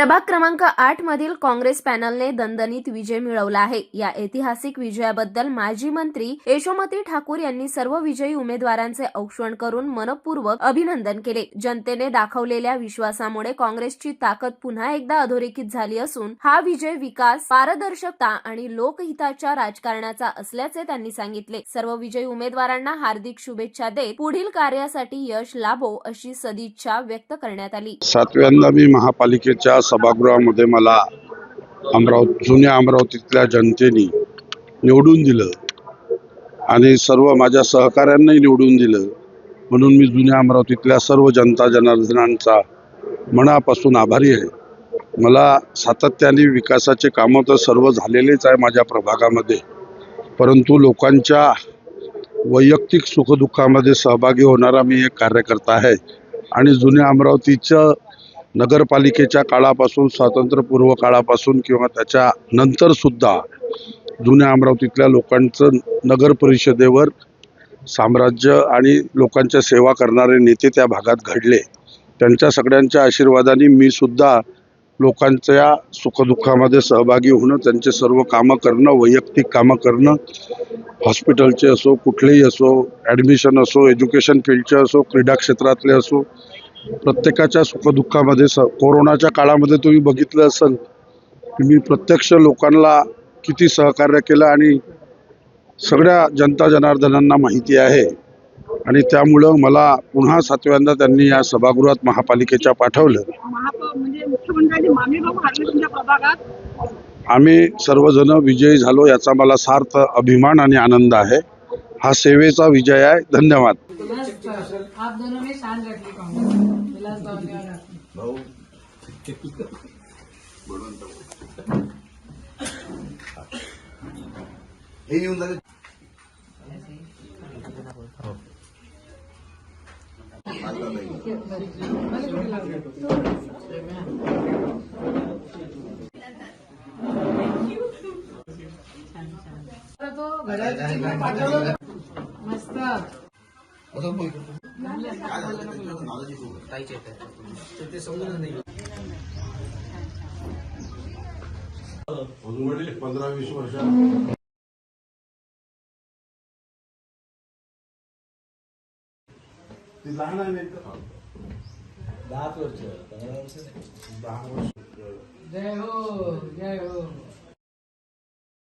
प्रभाग क्रमांक 8 मधील काँग्रेस पॅनलने दणदणीत विजय मिळवला आहे। या ऐतिहासिक विजयाबद्दल माजी मंत्री यशोमती ठाकूर यांनी सर्व विजयी उमेदवारांचे औक्षण करून मनपूर्वक अभिनंदन केले। जनतेने दाखवलेल्या विश्वासामुळे काँग्रेसची ताकद पुन्हा एकदा अधोरेखित झाली असून हा विजय विकास, पारदर्शकता आणि लोकहिताच्या राजकारणाचा असल्याचे त्यांनी सांगितले। सर्व विजयी उमेदवारांना हार्दिक शुभेच्छा देत पुढील कार्यासाठी यश लाभो अशी सदिच्छा व्यक्त करण्यात आली। सातव्यांदा मी महापालिकेच्या सभागृहामध्ये मला जुन्या अमरावतीतल्या जनतेने निवडून दिलं आणि सर्व माझ्या सहकाऱ्यांनाही निवडून दिलं, म्हणून मी जुन्या अमरावतीतल्या सर्व जनता जनार्दनांचा मनापासून आभारी आहे। मला सातत्याने विकासाचे कामं तर सर्व झालेलेच आहे माझ्या प्रभागामध्ये, परंतु लोकांच्या वैयक्तिक सुखदुःखामध्ये सहभागी होणारा मी एक कार्यकर्ता आहे आणि जुन्या अमरावतीच्या नगरपालिकेच्या काळापासून, स्वातंत्र्यपूर्व काळापासून किंवा त्याच्या नंतर सुद्धा जुन्या अमरावतीतल्या लोकांचं नगर परिषदेवर साम्राज्य आणि लोकांच्या सेवा करणारे नेते त्या भागात घडले। त्यांच्या सगळ्यांच्या आशीर्वादाने मी सुद्धा लोकांच्या सुखदुःखामध्ये सहभागी होणं, त्यांचे सर्व कामं करणं, वैयक्तिक कामं करणं, हॉस्पिटलचे असो, कुठलेही असो, ॲडमिशन असो, एज्युकेशन फील्डचे असो, क्रीडा क्षेत्रातले असो, प्रत्येकाच्या सुखदुःखामध्ये कोरोनाच्या काळामध्ये तुम्ही बघितलं असेल की मी प्रत्यक्ष लोकांना किती सहकार्य केलं आणि सगळ्या जनता जनार्दनांना माहिती आहे आणि त्यामुळं मला पुन्हा सातव्यांदा त्यांनी या सभागृहात महापालिकेच्या पाठवलं। आम्ही सर्वजण विजयी झालो याचा मला सार्थ अभिमान आणि आनंद आहे। हा सेवेचा विजय आहे। धन्यवाद। आप दोनों ने शान रखी मस्त अजून 15-20 वर्ष लहान आहे, 10 वर्ष। जय हो, जय हो।